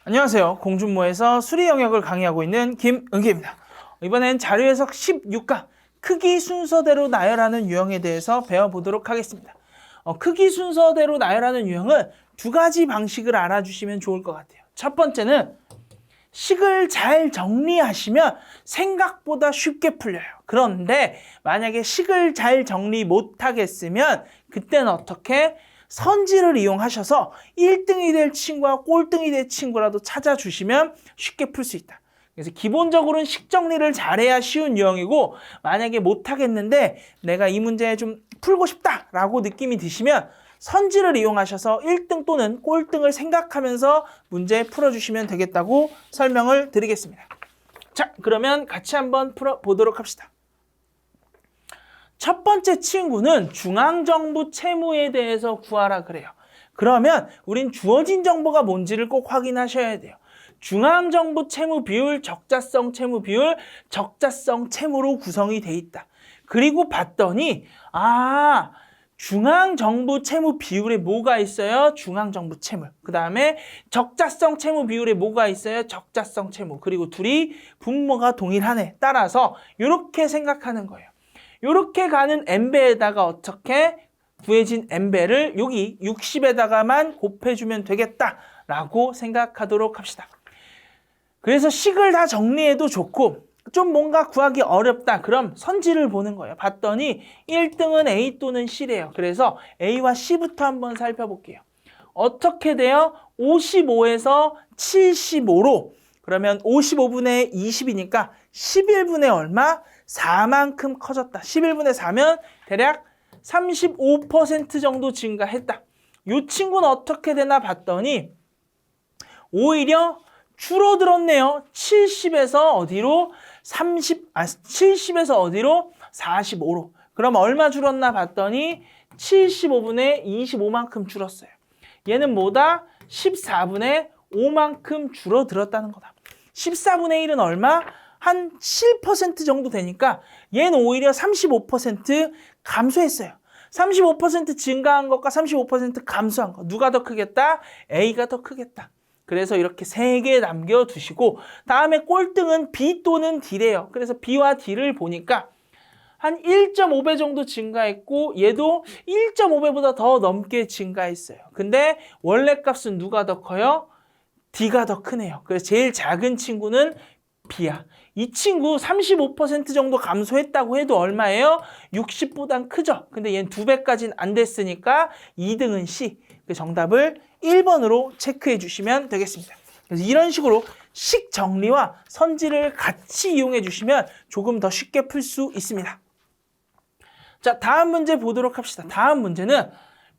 안녕하세요. 공준모에서 수리 영역을 강의하고 있는 김은기입니다. 이번엔 자료 해석 16강 크기 순서대로 나열하는 유형에 대해서 배워보도록 하겠습니다. 크기 순서대로 나열하는 유형은 두 가지 방식을 알아주시면 좋을 것 같아요. 첫 번째는 식을 잘 정리하시면 생각보다 쉽게 풀려요. 그런데 만약에 식을 잘 정리 못하겠으면 그때는 어떻게? 선지를 이용하셔서 1등이 될 친구와 꼴등이 될 친구라도 찾아주시면 쉽게 풀 수 있다. 그래서 기본적으로는 식 정리를 잘해야 쉬운 유형이고, 만약에 못하겠는데 내가 이 문제 좀 풀고 싶다라고 느낌이 드시면 선지를 이용하셔서 1등 또는 꼴등을 생각하면서 문제 풀어주시면 되겠다고 설명을 드리겠습니다. 자, 그러면 같이 한번 풀어보도록 합시다. 첫 번째 친구는 중앙정부 채무에 대해서 구하라 그래요. 그러면 우린 주어진 정보가 뭔지를 꼭 확인하셔야 돼요. 중앙정부 채무 비율, 적자성 채무 비율, 적자성 채무로 구성이 돼 있다. 그리고 봤더니 중앙정부 채무 비율에 뭐가 있어요? 중앙정부 채무. 그 다음에 적자성 채무 비율에 뭐가 있어요? 적자성 채무. 그리고 둘이 분모가 동일하네. 따라서 이렇게 생각하는 거예요. 이렇게 가는 n배에다가 어떻게 구해진 n배를 여기 60에다가만 곱해주면 되겠다라고 생각하도록 합시다. 그래서 식을 다 정리해도 좋고 좀 뭔가 구하기 어렵다. 그럼 선지를 보는 거예요. 봤더니 1등은 A 또는 C래요. 그래서 A와 C부터 한번 살펴볼게요. 어떻게 돼요? 55에서 75로 그러면 55분의 20이니까 11분의 얼마? 4만큼 커졌다. 11분의 4면 대략 35% 정도 증가했다. 이 친구는 어떻게 되나 봤더니 오히려 줄어들었네요. 70에서 어디로? 70에서 어디로? 45로. 그럼 얼마 줄었나 봤더니 75분의 25만큼 줄었어요. 얘는 뭐다? 14분의 5만큼 줄어들었다는 거다. 14분의 1은 얼마? 한 7% 정도 되니까 얘는 오히려 35% 감소했어요. 35% 증가한 것과 35% 감소한 것. 누가 더 크겠다? A가 더 크겠다. 그래서 이렇게 3개 남겨두시고 다음에 꼴등은 B 또는 D래요. 그래서 B와 D를 보니까 한 1.5배 정도 증가했고 얘도 1.5배보다 더 넘게 증가했어요. 근데 원래 값은 누가 더 커요? D가 더 크네요. 그래서 제일 작은 친구는 B야. 이 친구 35% 정도 감소했다고 해도 얼마예요? 60보단 크죠? 근데 얘는 2배까지는 안 됐으니까 2등은 C. 그 정답을 1번으로 체크해 주시면 되겠습니다. 그래서 이런 식으로 식 정리와 선지를 같이 이용해 주시면 조금 더 쉽게 풀 수 있습니다. 자, 다음 문제 보도록 합시다. 다음 문제는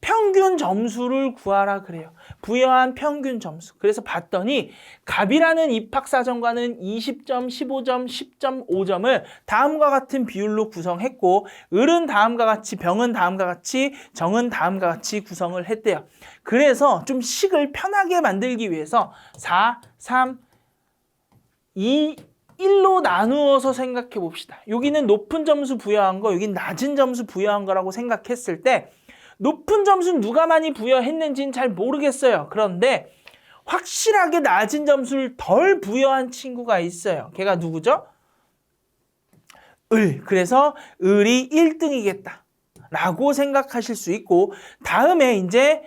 평균 점수를 구하라 그래요. 부여한 평균 점수. 그래서 봤더니 갑이라는 입학사정관은 20점, 15점, 10.5점을 다음과 같은 비율로 구성했고 을은 다음과 같이, 병은 다음과 같이, 정은 다음과 같이 구성을 했대요. 그래서 좀 식을 편하게 만들기 위해서 4, 3, 2, 1로 나누어서 생각해 봅시다. 여기는 높은 점수 부여한 거, 여기는 낮은 점수 부여한 거라고 생각했을 때 높은 점수는 누가 많이 부여했는지는 잘 모르겠어요. 그런데 확실하게 낮은 점수를 덜 부여한 친구가 있어요. 걔가 누구죠? 을. 그래서 을이 1등이겠다 라고 생각하실 수 있고, 다음에 이제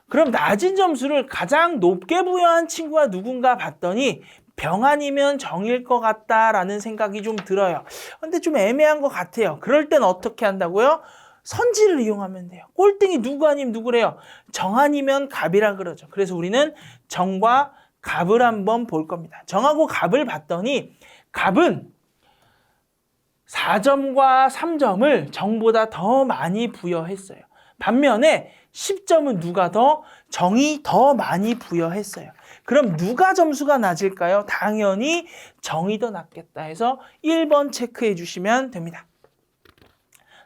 그럼 낮은 점수를 가장 높게 부여한 친구가 누군가 봤더니 병 아니면 정일 것 같다라는 생각이 좀 들어요. 근데 좀 애매한 것 같아요. 그럴 땐 어떻게 한다고요? 선지를 이용하면 돼요. 꼴등이 누구 아니면 누구래요? 정 아니면 갑이라 그러죠. 그래서 우리는 정과 갑을 한번 볼 겁니다. 정하고 갑을 봤더니 갑은 4점과 3점을 정보다 더 많이 부여했어요. 반면에 10점은 누가 더? 정이 더 많이 부여했어요. 그럼 누가 점수가 낮을까요? 당연히 정이 더 낮겠다 해서 1번 체크해 주시면 됩니다.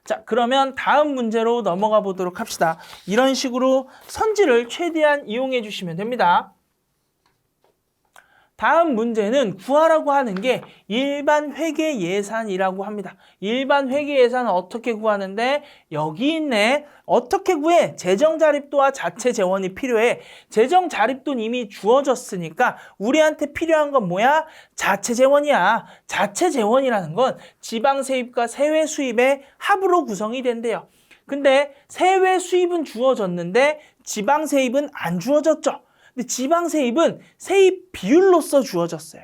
자, 그러면 다음 문제로 넘어가 보도록 합시다. 이런 식으로 선지를 최대한 이용해 주시면 됩니다. 다음 문제는 구하라고 하는 게 일반 회계 예산이라고 합니다. 일반 회계 예산은 어떻게 구하는데 여기 있네. 어떻게 구해? 재정 자립도와 자체 재원이 필요해. 재정 자립도는 이미 주어졌으니까 우리한테 필요한 건 뭐야? 자체 재원이야. 자체 재원이라는 건 지방 세입과 세외 수입의 합으로 구성이 된대요. 근데 세외 수입은 주어졌는데 지방 세입은 안 주어졌죠. 근데 지방 세입은 세입 비율로서 주어졌어요.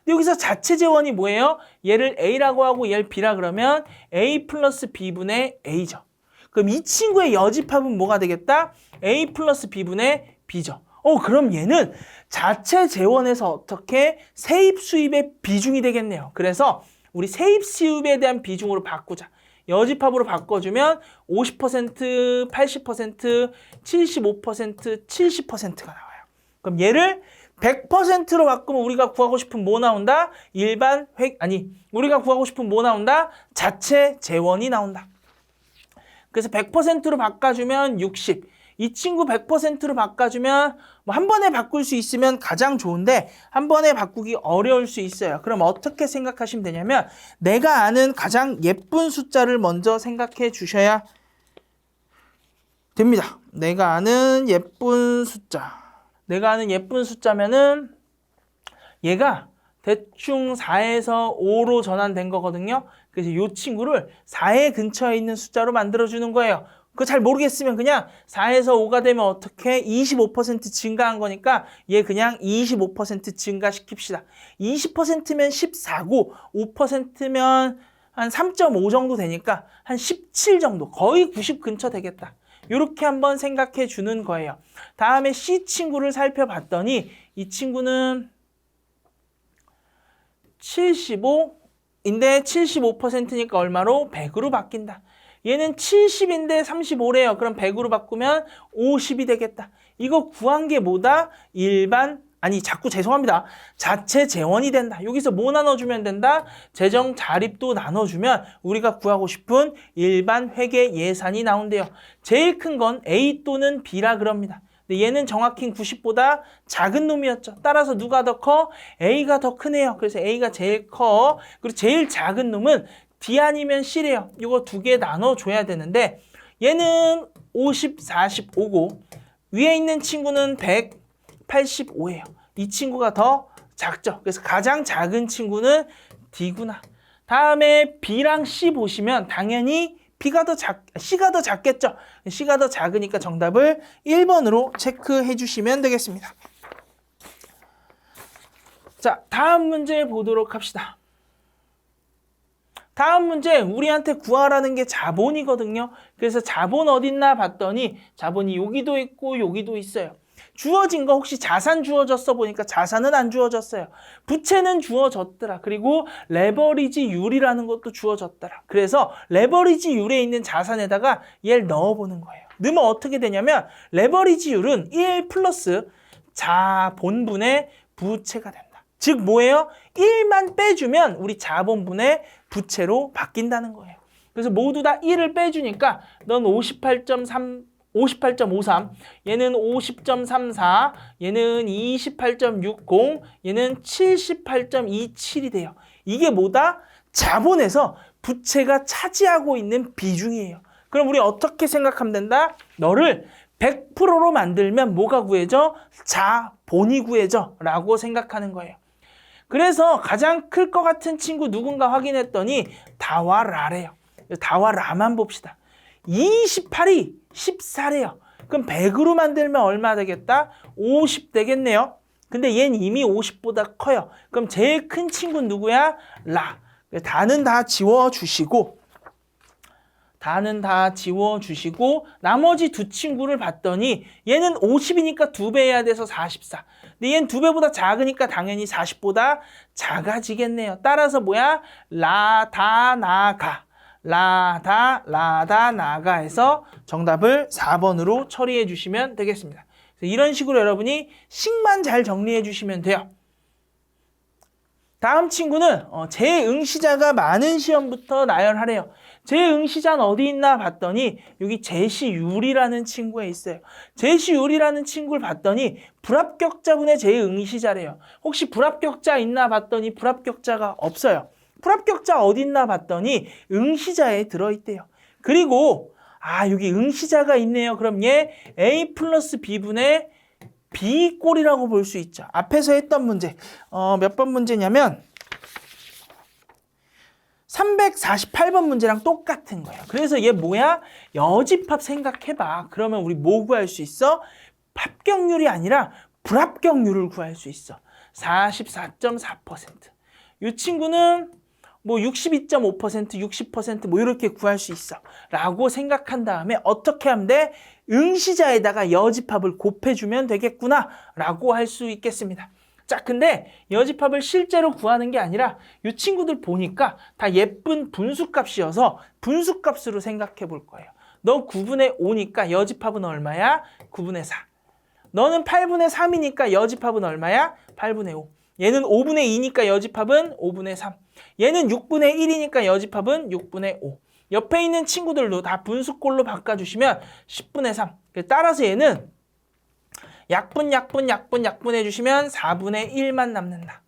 근데 여기서 자체 재원이 뭐예요? 얘를 A라고 하고 얘를 B라 그러면 A 플러스 B분의 A죠. 그럼 이 친구의 여집합은 뭐가 되겠다? A 플러스 B분의 B죠. 그럼 얘는 자체 재원에서 어떻게 세입 수입의 비중이 되겠네요. 그래서 우리 세입 수입에 대한 비중으로 바꾸자. 여집합으로 바꿔주면 50%, 80%, 75%, 70%가 나와요. 그럼 얘를 100%로 바꾸면 우리가 구하고 싶은 뭐 나온다? 우리가 구하고 싶은 뭐 나온다? 자체 재원이 나온다. 그래서 100%로 바꿔주면 60. 이 친구 100%로 바꿔주면 뭐 한 번에 바꿀 수 있으면 가장 좋은데 한 번에 바꾸기 어려울 수 있어요. 그럼 어떻게 생각하시면 되냐면 내가 아는 가장 예쁜 숫자를 먼저 생각해 주셔야 됩니다. 내가 아는 예쁜 숫자면은 얘가 대충 4에서 5로 전환된 거거든요. 그래서 이 친구를 4의 근처에 있는 숫자로 만들어주는 거예요. 그거 잘 모르겠으면 그냥 4에서 5가 되면 어떻게 25% 증가한 거니까 얘 그냥 25% 증가시킵시다. 20%면 14고 5%면 한 3.5 정도 되니까 한 17 정도, 거의 90 근처 되겠다. 이렇게 한번 생각해 주는 거예요. 다음에 C 친구를 살펴봤더니 이 친구는 75인데 75%니까 얼마로? 100으로 바뀐다. 얘는 70인데 35래요. 그럼 100으로 바꾸면 50이 되겠다. 이거 구한 게 뭐다? 자체 재원이 된다. 여기서 뭐 나눠주면 된다? 재정 자립도 나눠주면 우리가 구하고 싶은 일반 회계 예산이 나온대요. 제일 큰 건 A 또는 B라 그럽니다. 근데 얘는 정확히 90보다 작은 놈이었죠. 따라서 누가 더 커? A가 더 크네요. 그래서 A가 제일 커. 그리고 제일 작은 놈은 D 아니면 C래요. 이거 두 개 나눠줘야 되는데 얘는 50, 45고 위에 있는 친구는 185예요. 이 친구가 더 작죠. 그래서 가장 작은 친구는 D구나. 다음에 B랑 C 보시면 당연히 C가 더 작겠죠. C가 더 작으니까 정답을 1번으로 체크해 주시면 되겠습니다. 자, 다음 문제 보도록 합시다. 다음 문제 우리한테 구하라는 게 자본이거든요. 그래서 자본 어딨나 봤더니 자본이 여기도 있고 여기도 있어요. 주어진 거 혹시 자산 주어졌어 보니까 자산은 안 주어졌어요. 부채는 주어졌더라. 그리고 레버리지율이라는 것도 주어졌더라. 그래서 레버리지율에 있는 자산에다가 얘를 넣어보는 거예요. 넣으면 어떻게 되냐면 레버리지율은 1 플러스 자본분의 부채가 된다. 즉 뭐예요? 1만 빼주면 우리 자본분의 부채로 바뀐다는 거예요. 그래서 모두 다 1을 빼주니까 넌 58.53, 얘는 50.34, 얘는 28.60, 얘는 78.27이 돼요. 이게 뭐다? 자본에서 부채가 차지하고 있는 비중이에요. 그럼 우리 어떻게 생각하면 된다? 너를 100%로 만들면 뭐가 구해져? 자본이 구해져 라고 생각하는 거예요. 그래서 가장 클 것 같은 친구 누군가 확인했더니 다와 라래요. 다와 라만 봅시다. 28이 14래요. 그럼 100으로 만들면 얼마 되겠다? 50 되겠네요. 근데 얘는 이미 50보다 커요. 그럼 제일 큰 친구는 누구야? 라. 다는 다 지워주시고 나머지 두 친구를 봤더니 얘는 50이니까 2배 해야 돼서 44. 근데 얘는 2배보다 작으니까 당연히 40보다 작아지겠네요. 따라서 뭐야? 라다 나가 해서 정답을 4번으로 처리해 주시면 되겠습니다. 이런 식으로 여러분이 식만 잘 정리해 주시면 돼요. 다음 친구는 재응시자가 많은 시험부터 나열하래요. 재응시자는 어디 있나 봤더니 여기 제시율이라는 친구에 있어요. 제시율이라는 친구를 봤더니 불합격자분의 재응시자래요. 혹시 불합격자 있나 봤더니 불합격자가 없어요. 불합격자 어디 있나 봤더니 응시자에 들어있대요. 그리고 여기 응시자가 있네요. 그럼 얘 A 플러스 B분의 B꼴이라고 볼 수 있죠. 앞에서 했던 문제 몇 번 문제냐면 348번 문제랑 똑같은 거예요. 그래서 얘 뭐야? 여집합 생각해봐. 그러면 우리 뭐 구할 수 있어? 합격률이 아니라 불합격률을 구할 수 있어. 44.4%. 이 친구는 뭐 62.5%, 60% 뭐 이렇게 구할 수 있어. 라고 생각한 다음에 어떻게 하면 돼? 응시자에다가 여집합을 곱해주면 되겠구나. 라고 할 수 있겠습니다. 자, 근데 여집합을 실제로 구하는 게 아니라 이 친구들 보니까 다 예쁜 분수값이어서 분수값으로 생각해 볼 거예요. 너 9분의 5니까 여집합은 얼마야? 9분의 4. 너는 8분의 3이니까 여집합은 얼마야? 8분의 5. 얘는 5분의 2니까 여집합은 5분의 3. 얘는 6분의 1이니까 여집합은 6분의 5. 옆에 있는 친구들도 다 분수꼴로 바꿔주시면 10분의 3. 따라서 얘는 약분 해주시면 4분의 1만 남는다.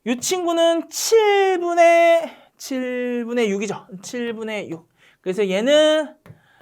이 친구는 7분의 6이죠. 7분의 6. 그래서 얘는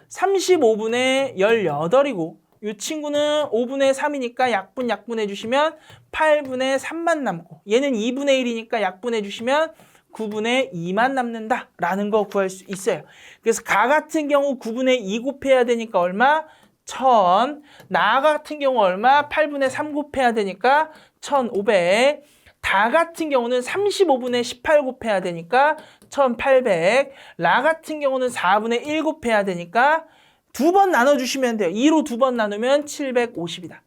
35분의 18이고 이 친구는 5분의 3이니까 약분 해주시면 8분의 3만 남고 얘는 2분의 1이니까 약분 해주시면 9분의 2만 남는다 라는 거 구할 수 있어요. 그래서 가 같은 경우 9분의 2 곱해야 되니까 얼마? 1000. 나 같은 경우 얼마? 8분의 3 곱해야 되니까 1500. 다 같은 경우는 35분의 18 곱해야 되니까 1800. 라 같은 경우는 4분의 1 곱해야 되니까 2번 나눠주시면 돼요. 2로 2번 나누면 750이다.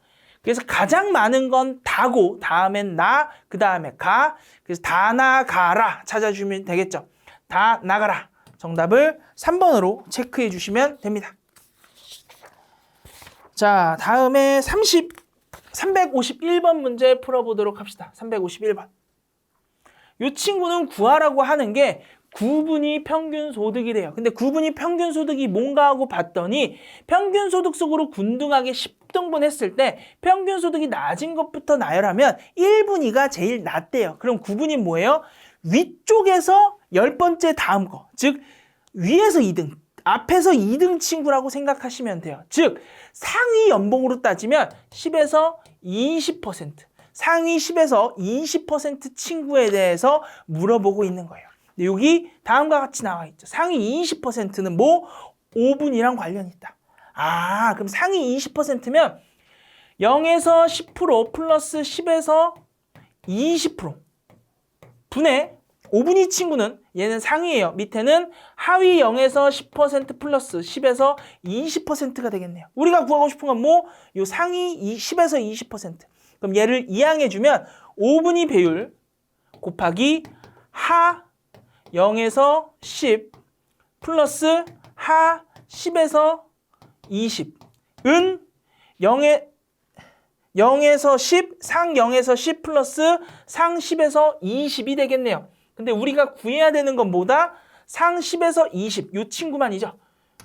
그래서 가장 많은 건 다고 다음엔 나, 그 다음에 가. 그래서 다 나가라 찾아주면 되겠죠. 다 나가라. 정답을 3번으로 체크해 주시면 됩니다. 자, 다음에 351번 문제 풀어보도록 합시다. 351번. 이 친구는 구하라고 하는 게 구분위 평균 소득이래요. 근데 구분위 평균 소득이 뭔가 하고 봤더니 평균 소득 속으로 균등하게 10등분 했을 때 평균 소득이 낮은 것부터 나열하면 1분위가 제일 낮대요. 그럼 구분위 뭐예요? 위쪽에서 10번째 다음 거. 즉 위에서 2등. 앞에서 2등 친구라고 생각하시면 돼요. 즉 상위 연봉으로 따지면 10에서 20%, 상위 10에서 20% 친구에 대해서 물어보고 있는 거예요. 근데 여기 다음과 같이 나와 있죠. 상위 20%는 뭐? 5분이랑 관련이 있다. 그럼 상위 20%면 0에서 10% 플러스 10에서 20% 분의 5분위 친구는 얘는 상위예요. 밑에는 하위 0에서 10% 플러스 10에서 20%가 되겠네요. 우리가 구하고 싶은 건 뭐? 요 상위 10에서 20%. 그럼 얘를 이항해주면 5분위 배율 곱하기 하 0에서 10 플러스 하 10에서 20은 0에서 10, 상 0에서 10 플러스 상 10에서 20이 되겠네요. 근데 우리가 구해야 되는 건 뭐다? 상 10에서 20. 이 친구만이죠.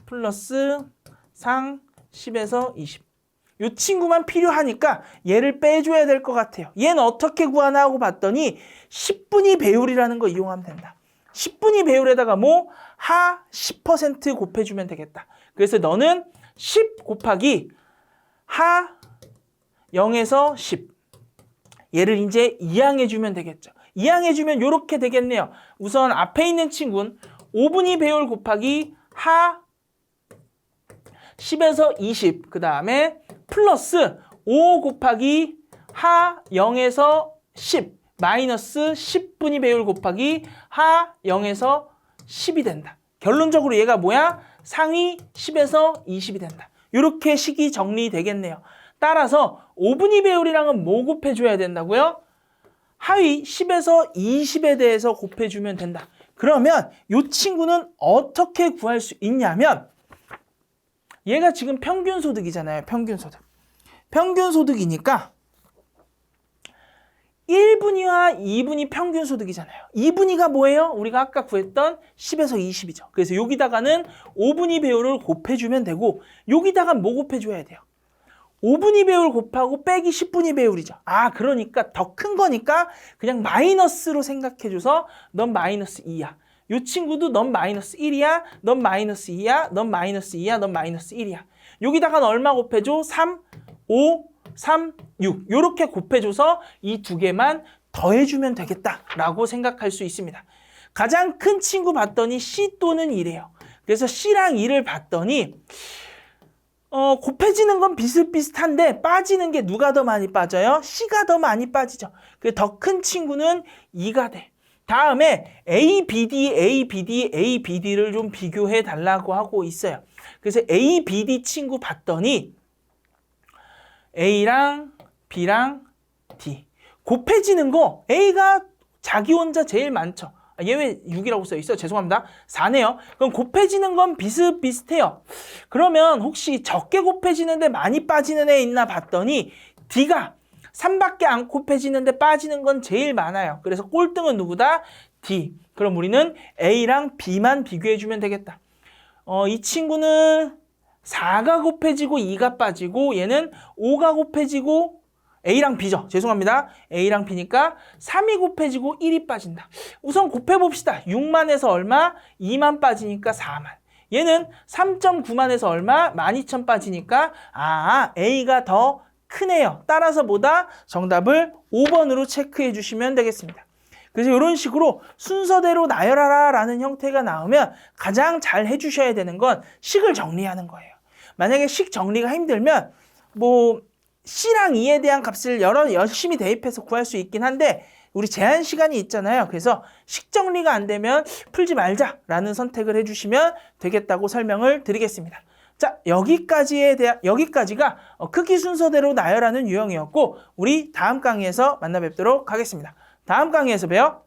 플러스 상 10에서 20. 이 친구만 필요하니까 얘를 빼줘야 될 것 같아요. 얘는 어떻게 구하나 하고 봤더니 10분위 배율이라는 거 이용하면 된다. 10분위 배율에다가 뭐? 하 10% 곱해주면 되겠다. 그래서 너는 10 곱하기 하 0에서 10. 얘를 이제 이항해주면 되겠죠. 이항해주면 이렇게 되겠네요. 우선 앞에 있는 친구는 5분위 배율 곱하기 하 10에서 20. 그 다음에 플러스 5 곱하기 하 0에서 10. 마이너스 10분위 배율 곱하기 하 0에서 10이 된다. 결론적으로 얘가 뭐야? 상위 10에서 20이 된다. 이렇게 식이 정리되겠네요. 따라서 5분위 배율이랑은 뭐 곱해줘야 된다고요? 하위 10에서 20에 대해서 곱해주면 된다. 그러면 이 친구는 어떻게 구할 수 있냐면 얘가 지금 평균소득이잖아요. 평균소득. 평균소득이니까 1분위와 2분위 평균 소득이잖아요. 2분위가 뭐예요? 우리가 아까 구했던 10에서 20이죠. 그래서 여기다가는 5분위 배율을 곱해주면 되고 여기다가 뭐 곱해줘야 돼요? 5분위 배율 곱하고 빼기 10분위 배율이죠. 아, 그러니까 더 큰 거니까 그냥 마이너스로 생각해줘서 넌 마이너스 2야. 이 친구도 넌 마이너스 1이야. 넌 마이너스 2야. 넌 마이너스 2야. 넌 마이너스 1이야. 여기다가 얼마 곱해줘? 3, 5, 3, 6. 이렇게 곱해줘서 이 두 개만 더해주면 되겠다라고 생각할 수 있습니다. 가장 큰 친구 봤더니 C 또는 2래요. 그래서 C랑 2를 봤더니 곱해지는 건 비슷비슷한데 빠지는 게 누가 더 많이 빠져요? C가 더 많이 빠지죠. 그래서 더 큰 친구는 2가 돼. 다음에 A, BD, A, BD, A, BD를 좀 비교해 달라고 하고 있어요. 그래서 A, BD 친구 봤더니 A랑 B랑 D. 곱해지는 거 A가 자기 혼자 제일 많죠. 얘 왜 6이라고 써 있어? 죄송합니다. 4네요. 그럼 곱해지는 건 비슷비슷해요. 그러면 혹시 적게 곱해지는데 많이 빠지는 애 있나 봤더니 D가 3밖에 안 곱해지는데 빠지는 건 제일 많아요. 그래서 꼴등은 누구다? D. 그럼 우리는 A랑 B만 비교해주면 되겠다. 이 친구는 4가 곱해지고 2가 빠지고 얘는 5가 곱해지고 A랑 B죠. 죄송합니다. A랑 B니까 3이 곱해지고 1이 빠진다. 우선 곱해봅시다. 6만에서 얼마? 2만 빠지니까 4만. 얘는 3.9만에서 얼마? 12,000 빠지니까 A가 더 크네요. 따라서 뭐다? 정답을 5번으로 체크해 주시면 되겠습니다. 그래서 이런 식으로 순서대로 나열하라 라는 형태가 나오면 가장 잘 해주셔야 되는 건 식을 정리하는 거예요. 만약에 식 정리가 힘들면 뭐 C랑 2에 대한 값을 열심히 대입해서 구할 수 있긴 한데 우리 제한 시간이 있잖아요. 그래서 식 정리가 안 되면 풀지 말자라는 선택을 해주시면 되겠다고 설명을 드리겠습니다. 자, 여기까지가 크기 순서대로 나열하는 유형이었고 우리 다음 강의에서 만나 뵙도록 하겠습니다. 다음 강의에서 봬요.